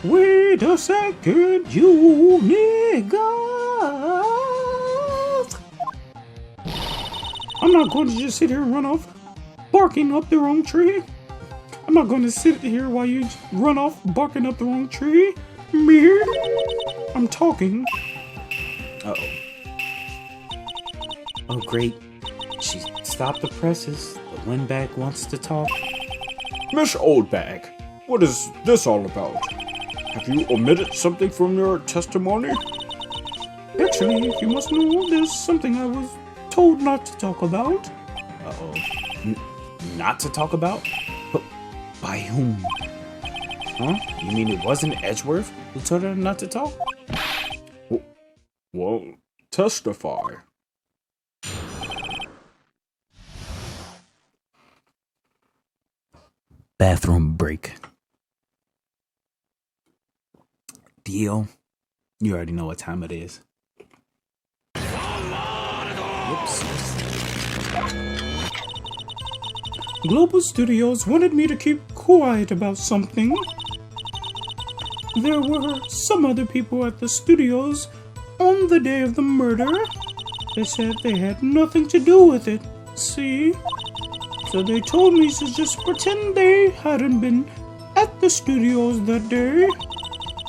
Wait a second, you niggas! I'm not going to just sit here and run off, barking up the wrong tree. I'm not going to sit here while you run off, barking up the wrong tree. Me? I'm talking. Uh-oh. Oh, great. She stopped the presses. The windbag wants to talk. Miss Oldbag, what is this all about? Have you omitted something from your testimony? Actually, if you must know, there's something I was told not to talk about. Uh-oh. Not to talk about? But by whom? Huh? You mean it wasn't Edgeworth who told her not to talk? Well, testify. Bathroom break. Deal. You already know what time it is. Whoops. Global Studios wanted me to keep quiet about something. There were some other people at the studios on the day of the murder. They said they had nothing to do with it, see? So they told me to just pretend they hadn't been at the studios that day.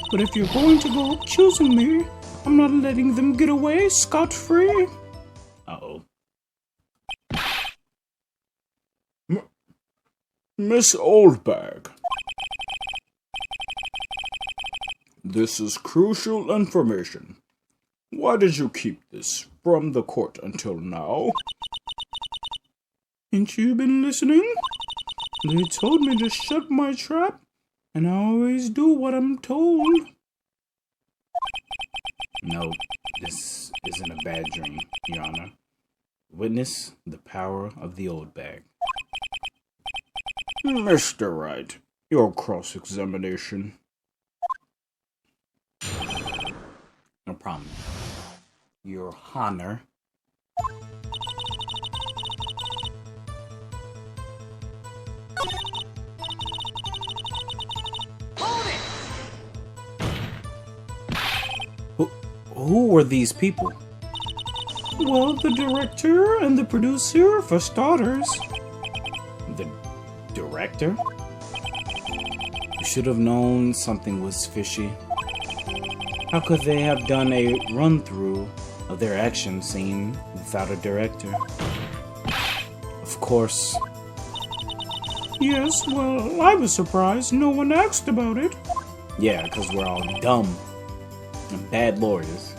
But if you're going to go accusing me, I'm not letting them get away scot-free. Uh-oh. Miss Oldbag. This is crucial information. Why did you keep this from the court until now? Ain't you been listening? They told me to shut my trap, and I always do what I'm told. No, this isn't a bad dream, Your Honor. Witness the power of the old bag. Mr. Wright, your cross-examination. No problem. Your Honor. Who were these people? Well, the director and the producer, for starters. The director? You should have known something was fishy. How could they have done a run-through of their action scene without a director? Of course. Yes, well, I was surprised no one asked about it. Yeah, because we're all dumb and bad lawyers.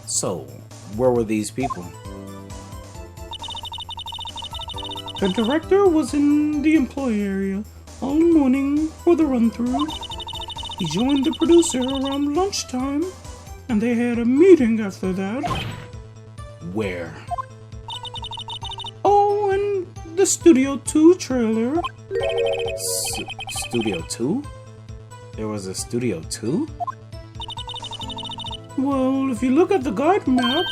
So, where were these people? The director was in the employee area all morning for the run-through. He joined the producer around lunchtime, and they had a meeting after that. Where? Oh, and the Studio 2 trailer. Studio 2? There was a Studio 2? Well, if you look at the guide map,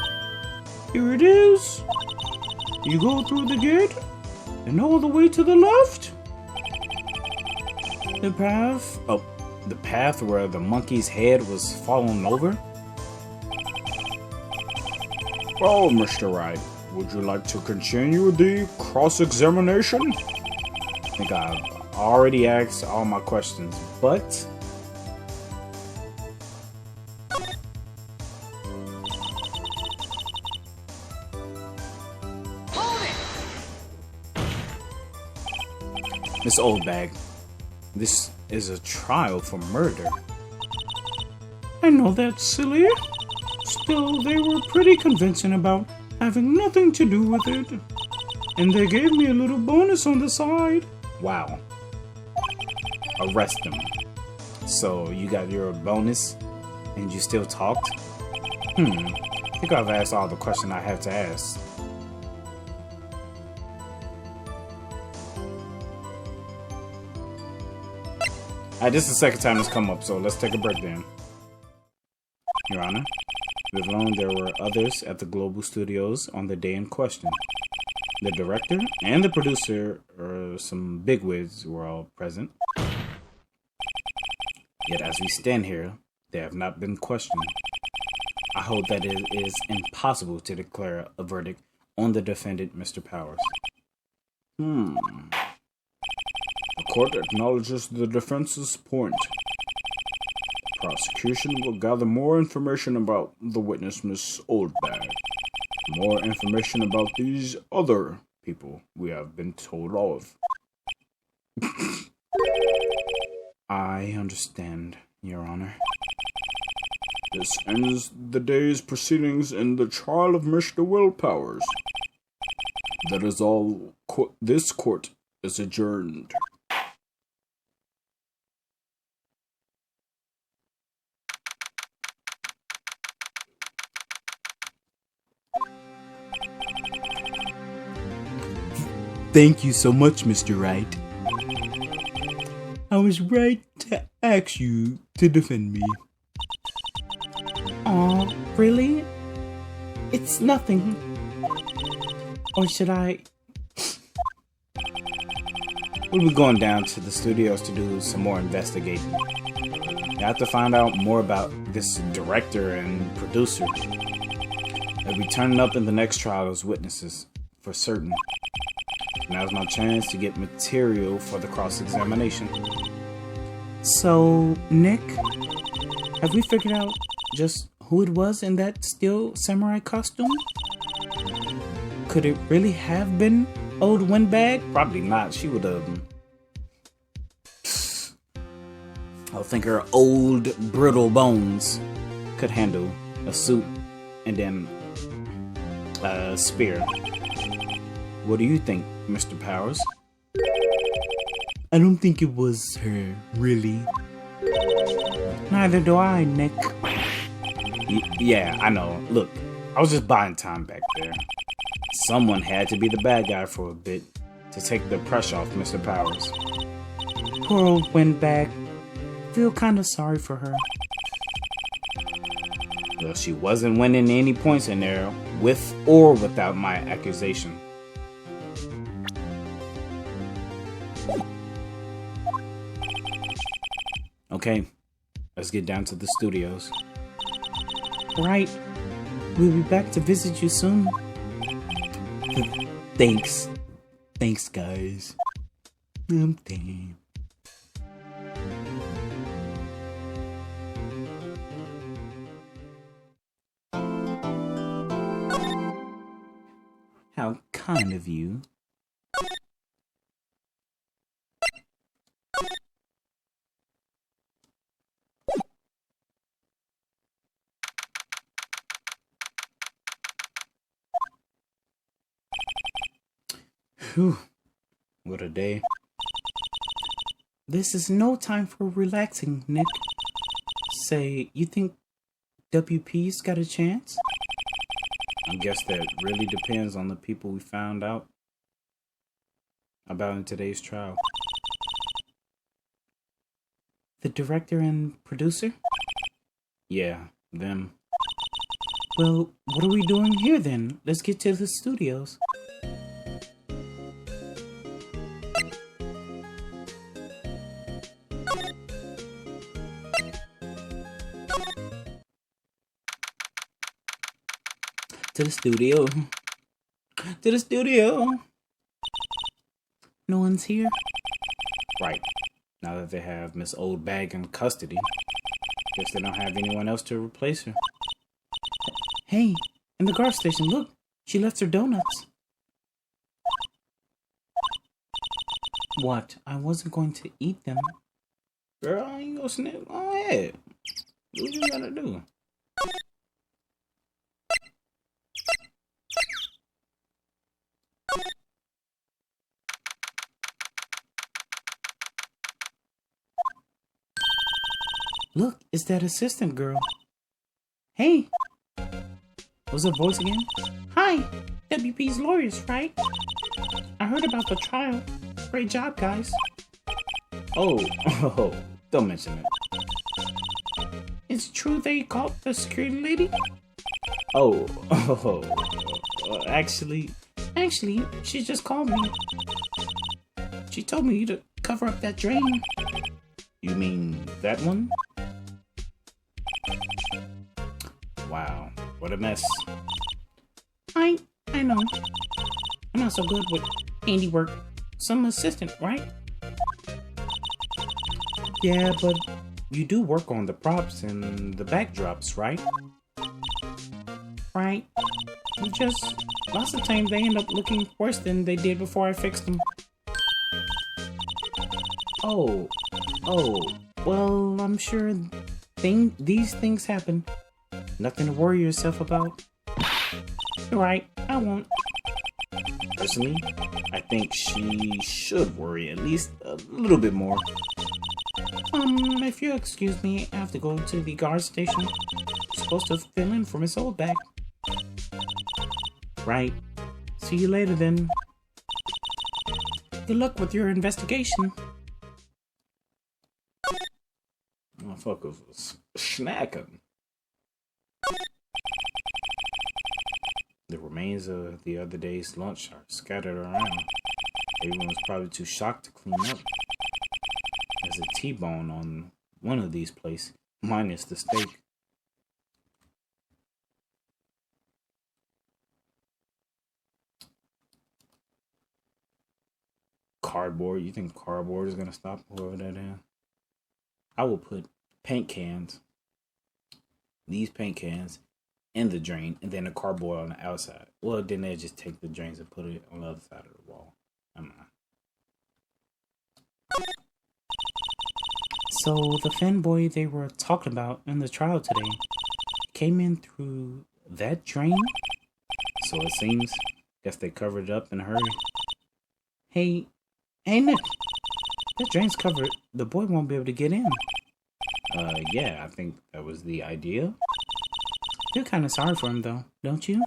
here it is. You go through the gate, and all the way to the left. The path. Oh, the path where the monkey's head was falling over? Well, Mr. Wright, would you like to continue the cross-examination? I think I've already asked all my questions, but... Miss Oldbag, this is a trial for murder. I know that's silly. Still, they were pretty convincing about having nothing to do with it. And they gave me a little bonus on the side. Wow. Arrest them. So, you got your bonus, and you still talked? I think I've asked all the questions I have to ask. Alright, this is the second time it's come up, so let's take a break then. Your Honor, we've learned there were others at the Global Studios on the day in question. The director and the producer, or some bigwigs, were all present. Yet as we stand here, they have not been questioned. I hold that it is impossible to declare a verdict on the defendant, Mr. Powers. The court acknowledges the defense's point. The prosecution will gather more information about the witness, Miss Oldbag. More information about these other people we have been told of. I understand, Your Honor. This ends the day's proceedings in the trial of Mr. Will Powers. That is all. This court is adjourned. Thank you so much, Mr. Wright. I was right to ask you to defend me. Aw, really? It's nothing. Or should I? We'll be going down to the studios to do some more investigating. You have to find out more about this director and producer. They'll be turning up in the next trial as witnesses, for certain. Now's my chance to get material for the cross-examination. So, Nick, have we figured out just who it was in that steel samurai costume? Could it really have been old Windbag? Probably not. She would have... I think her old, brittle bones could handle a suit and then a spear. What do you think, Mr. Powers? I don't think it was her, really. Neither do I, Nick. Yeah, I know. Look, I was just buying time back there. Someone had to be the bad guy for a bit to take the pressure off Mr. Powers. Poor old Windbag. Feel kind of sorry for her. Well, she wasn't winning any points in there, with or without my accusation. Okay, let's get down to the studios. Right. We'll be back to visit you soon. Thanks. Thanks, guys. Damn. How kind of you. Whew, what a day. This is no time for relaxing, Nick. Say, you think WP's got a chance? I guess that really depends on the people we found out about in today's trial. The director and producer? Yeah, them. Well, what are we doing here then? Let's get to the studios. To the studio. To the studio. No one's here. Right. Now that they have Miss Oldbag in custody, guess they don't have anyone else to replace her. Hey, in the guard station, look. She left her donuts. What? I wasn't going to eat them. Girl, you go sniff. Go ahead. Do what you gotta do. Look, it's that assistant girl. Hey! Was her voice again? Hi! WP's lawyers, right? I heard about the trial. Great job, guys. Oh, don't mention it. It's true they caught the security lady? Actually, she just called me. She told me to cover up that drain. You mean that one? Wow, what a mess. I know. I'm not so good with handiwork. Some assistant, right? Yeah, but you do work on the props and the backdrops, right? Right. Just lots of times they end up looking worse than they did before I fixed them. Oh, Well, I'm sure these things happen. Nothing to worry yourself about. You're right, I won't. personally, I think she should worry at least a little bit more. If you'll excuse me, I have to go to the guard station. I'm supposed to fill in for Miss Oldback. Right. See you later then. Good luck with your investigation. Motherfuckers was snacking. The remains of the other day's lunch are scattered around. Everyone was probably too shocked to clean up. There's a T-bone on one of these plates, minus the steak. Cardboard. You think cardboard is gonna stop whoever that is? I will put paint cans, these paint cans, in the drain, and then the cardboard on the outside. Well, then they'll just take the drains and put it on the other side of the wall. I'm not. So the fanboy they were talking about in the trial today came in through that drain? So it seems. Guess they covered it up in a hurry. Hey Nick, that drain's covered. The boy won't be able to get in. Yeah, I think that was the idea. Feel kind of sorry for him though, don't you?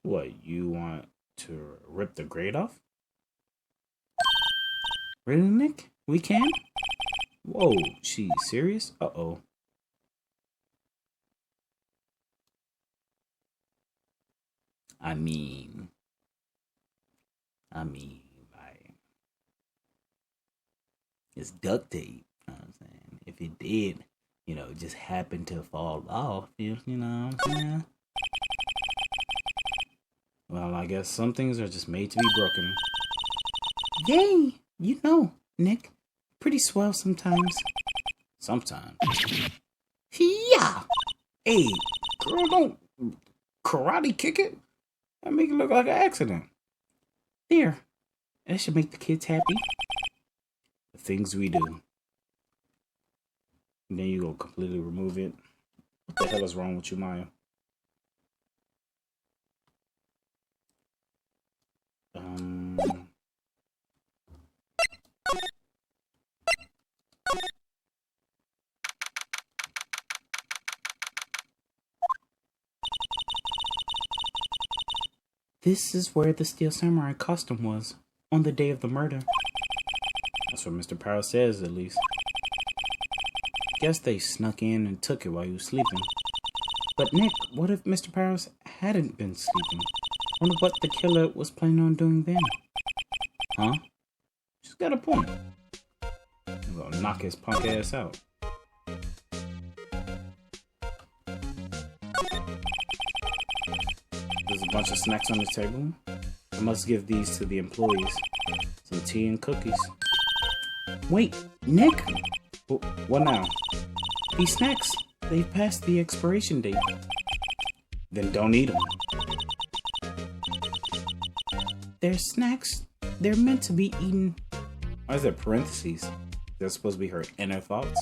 What, you want to rip the grate off? Really, Nick? We can? Whoa, she serious? Uh-oh. I mean, like, it's duct tape. You know what I'm saying? If it did, just happen to fall off, you know what I'm saying? Well, I guess some things are just made to be broken. Yay! You know, Nick, pretty swell sometimes. Sometimes. Yeah! Hey, girl, don't karate kick it. That make it look like an accident. There. That should make the kids happy. The things we do. And then you go completely remove it. What the hell is wrong with you, Maya? This is where the Steel Samurai costume was, on the day of the murder. That's what Mr. Powell says, at least. Guess they snuck in and took it while you were sleeping. But Nick, what if Mr. Powers hadn't been sleeping? Wonder what the killer was planning on doing then? Huh? She's got a point. I'm gonna knock his punk ass out. There's a bunch of snacks on the table. I must give these to the employees. Some tea and cookies. Wait, Nick? What now? These snacks, they've passed the expiration date. Then don't eat them. They're snacks. They're meant to be eaten. Why is there parentheses? That's supposed to be her inner thoughts.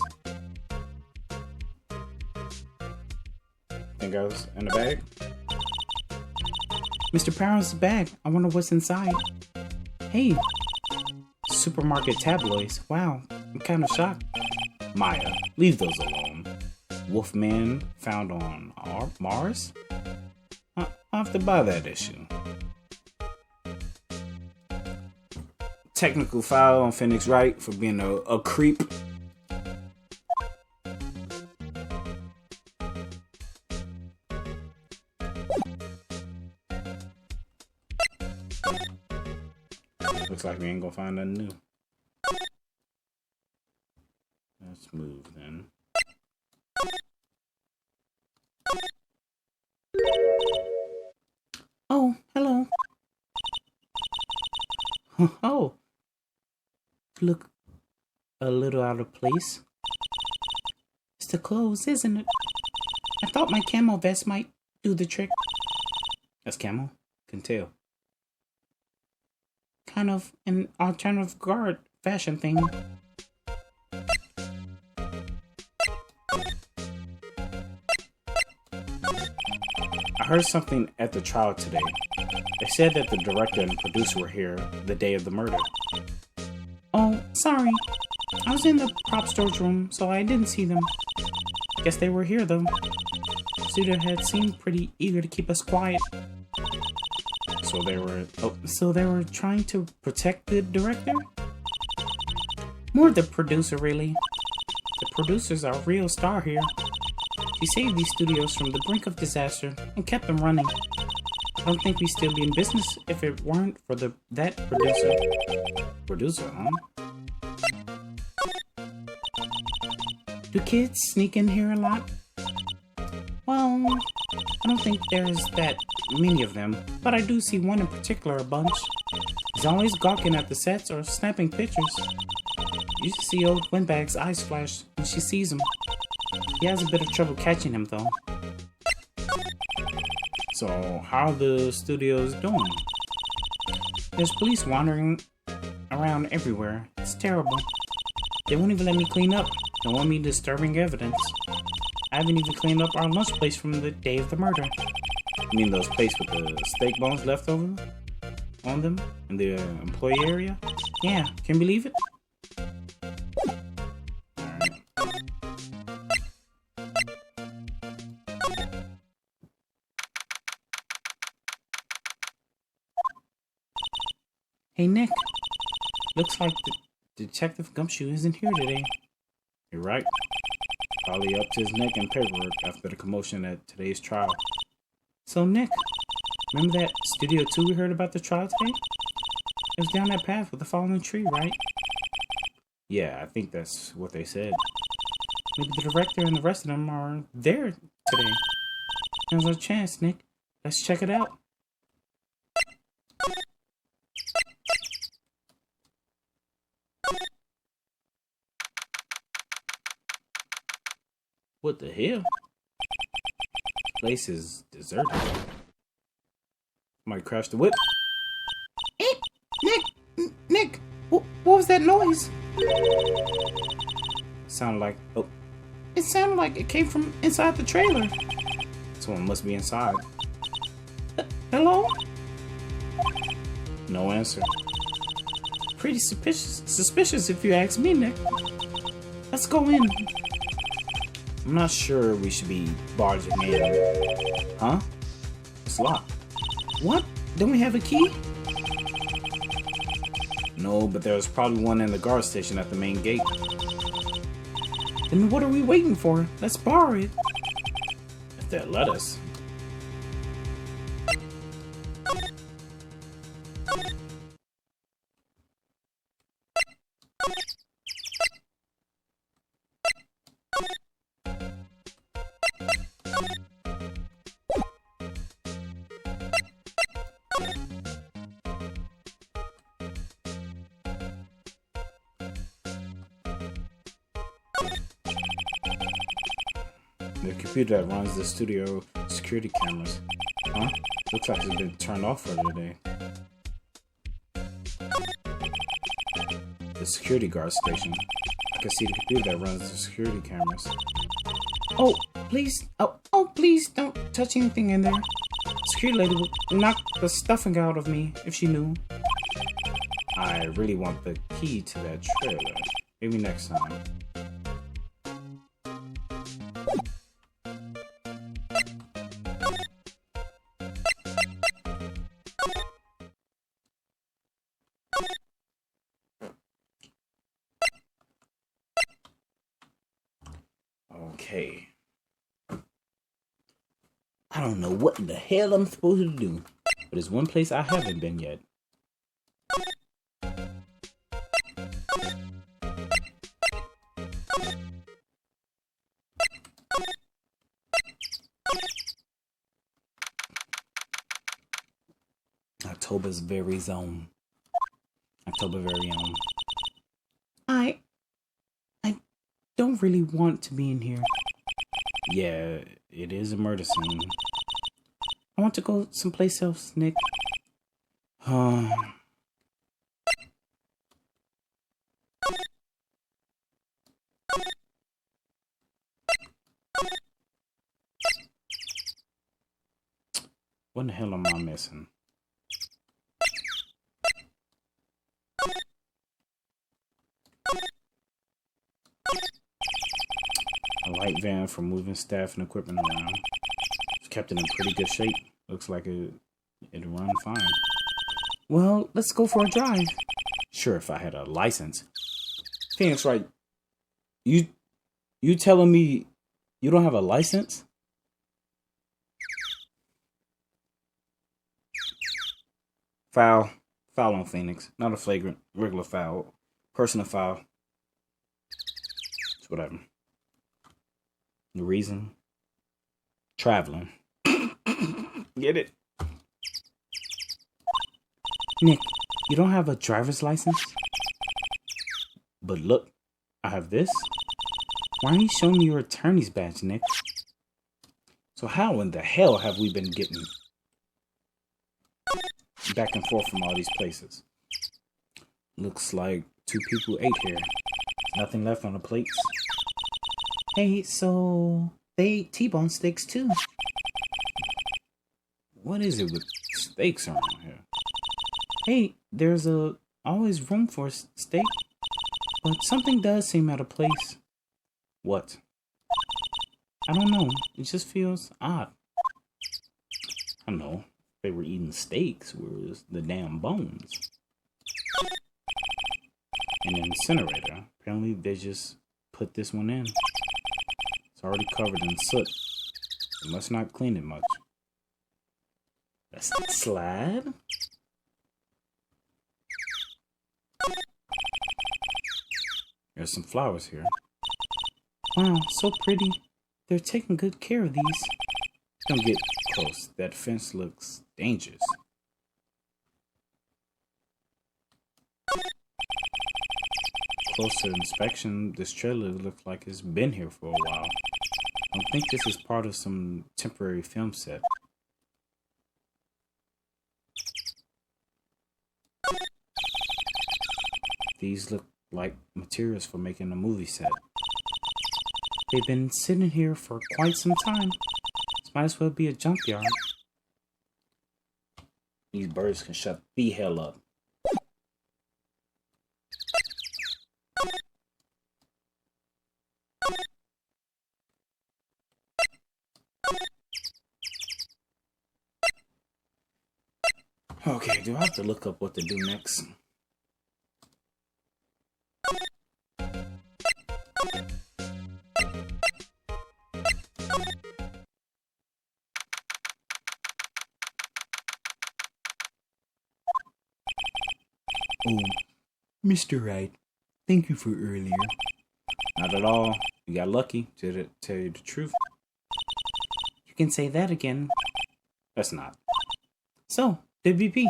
Think I was in the bag? Mr. Powers' bag. I wonder what's inside. Hey, supermarket tabloids. Wow, I'm kind of shocked. Maya, leave those alone. Wolfman found on Mars? I'll have to buy that issue. Technical foul on Phoenix Wright for being a creep. Looks like we ain't gonna find nothing new. then. Oh, hello. Oh, look a little out of place. It's the clothes, isn't it? I thought my camo vest might do the trick. That's camo? Can tell. Kind of an alternative guard fashion thing. I heard something at the trial today. They said that the director and producer were here the day of the murder. Oh, sorry. I was in the prop storage room, so I didn't see them. Guess they were here, though. The studio had seemed pretty eager to keep us quiet. So they were... So they were trying to protect the director? More the producer, really. The producer's our real star here. She saved these studios from the brink of disaster and kept them running. I don't think we'd still be in business if it weren't for that producer. Producer, huh? Do kids sneak in here a lot? Well, I don't think there's that many of them, but I do see one in particular a bunch. He's always gawking at the sets or snapping pictures. You should see old Windbag's eyes flash when she sees him. He has a bit of trouble catching him, though. So, how are the studios doing? There's police wandering around everywhere. It's terrible. They won't even let me clean up. They want me disturbing evidence. I haven't even cleaned up our lunch place from the day of the murder. You mean those plates with the steak bones left over on them in the employee area? Yeah, can you believe it? Hey, Nick. Looks like Detective Gumshoe isn't here today. You're right. Probably up to his neck in paperwork after the commotion at today's trial. So, Nick, remember that Studio 2 we heard about the trial today? It was down that path with the fallen tree, right? Yeah, I think that's what they said. Maybe the director and the rest of them are there today. Now's our chance, Nick. Let's check it out. What the hell? This place is deserted. Somebody crashed the whip. Hey, Nick, what was that noise? Sounded like... Oh, It sounded like it came from inside the trailer. someone must be inside. Hello? No answer. Pretty suspicious if you ask me, Nick. Let's go in. I'm not sure we should be barging in. Huh? It's locked. What? Don't we have a key? No, but there's probably one in the guard station at the main gate. Then what are we waiting for? Let's borrow it. If they'll let us. The computer that runs the studio security cameras. Huh? Looks like it's been turned off for today. The security guard station. I can see the computer that runs the security cameras. Oh, please. Oh, please don't touch anything in there. Security lady would knock the stuffing out of me if she knew. I really want the key to that trailer. Maybe next time. Okay. I don't know what in the hell I'm supposed to do, but there's one place I haven't been yet. October's very own. October very own. I don't really want to be in here. Yeah, it is a murder scene. I want to go someplace else, Nick. What the hell am I missing? A light van for moving staff and equipment around. It's kept it in pretty good shape. Looks like it'd run fine. Well, let's go for a drive. Sure, if I had a license. Phoenix, Wright, you telling me you don't have a license? Foul. Foul on Phoenix. Not a flagrant, regular foul. Personal foul. It's whatever. The reason? Traveling. Get it? Nick, you don't have a driver's license? But look, I have this. Why aren't you showing me your attorney's badge, Nick? So how in the hell have we been getting back and forth from all these places? Looks like 2 people ate here. Nothing left on the plates. Hey, so they ate T-bone steaks too. What is it with steaks around here? Hey, there's always room for steak, but something does seem out of place. What? I don't know. It just feels odd. I don't know. They were eating steaks, whereas the damn bones. An incinerator. Apparently they just put this one in. It's already covered in soot. They must not clean it much. That's a slide? There's some flowers here. Wow, so pretty. They're taking good care of these. Don't get close. That fence looks dangerous. Closer inspection, this trailer looks like it's been here for a while. I don't think this is part of some temporary film set. These look like materials for making a movie set. They've been sitting here for quite some time. This might as well be a junkyard. These birds can shut the hell up. Okay, do I have to look up what to do next? Oh, Mr. Wright, thank you for earlier. Not at all. You got lucky, to tell you the truth. You can say that again. That's not. So, WP, do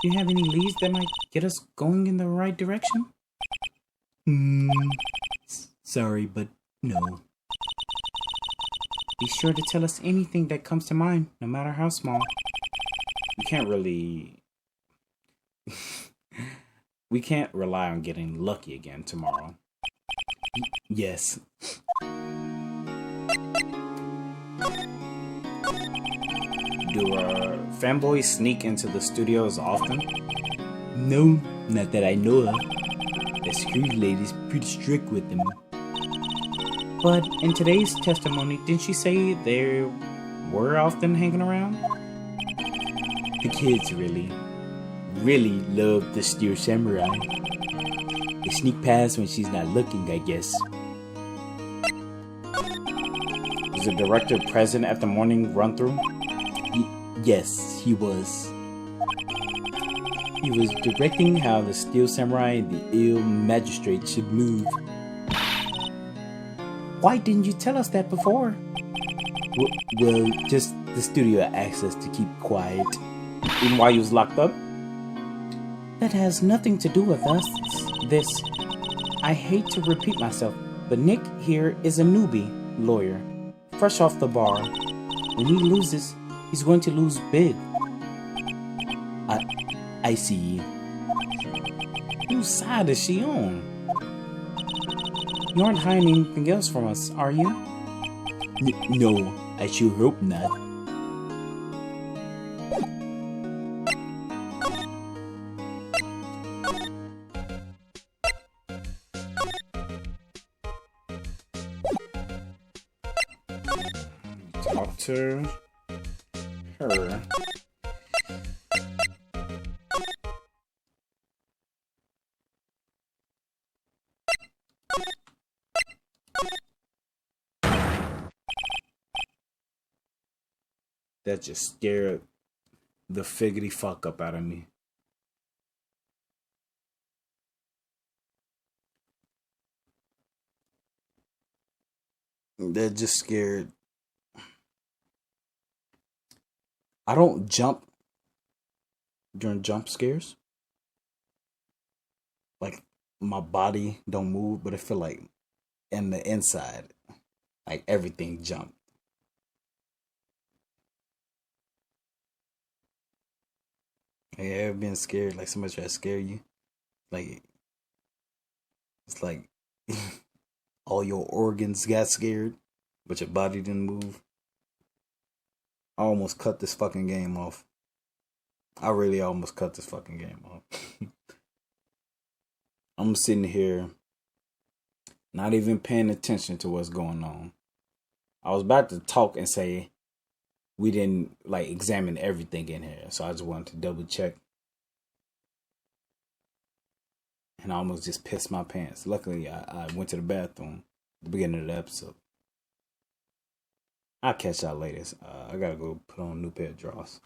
you have any leads that might get us going in the right direction? Sorry, but no. Be sure to tell us anything that comes to mind, no matter how small. We can't really... We can't rely on getting lucky again tomorrow. Yes. Do fanboys sneak into the studios often? No, not that I know of. The security lady's pretty strict with them. But in today's testimony, didn't she say they were often hanging around? The kids really love the Steel Samurai. They sneak past when she's not looking, I guess. Was the director present at the morning run-through? Yes, he was. He was directing how the Steel Samurai and the ill magistrate should move. Why didn't you tell us that before? Well, just the studio asked us to keep quiet. Even while you was locked up? That has nothing to do with us. This. I hate to repeat myself, but Nick here is a newbie lawyer, fresh off the bar. When he loses, he's going to lose big. I see. Whose side is she on? You aren't hiding anything else from us, are you? No, I sure hope not. Talk to her. That just scared the figgity fuck up out of me. That just scared. I don't jump during jump scares. Like my body don't move, but I feel like in the inside, like everything jumped. Have you ever been scared? Like somebody try to scare you? Like it's like all your organs got scared, but your body didn't move. I almost cut this fucking game off. I really almost cut this fucking game off. I'm sitting here, not even paying attention to what's going on. I was about to talk and say we didn't like examine everything in here, so I just wanted to double check. And I almost just pissed my pants. Luckily, I went to the bathroom at the beginning of the episode. I'll catch y'all later. I gotta go put on a new pair of drawers.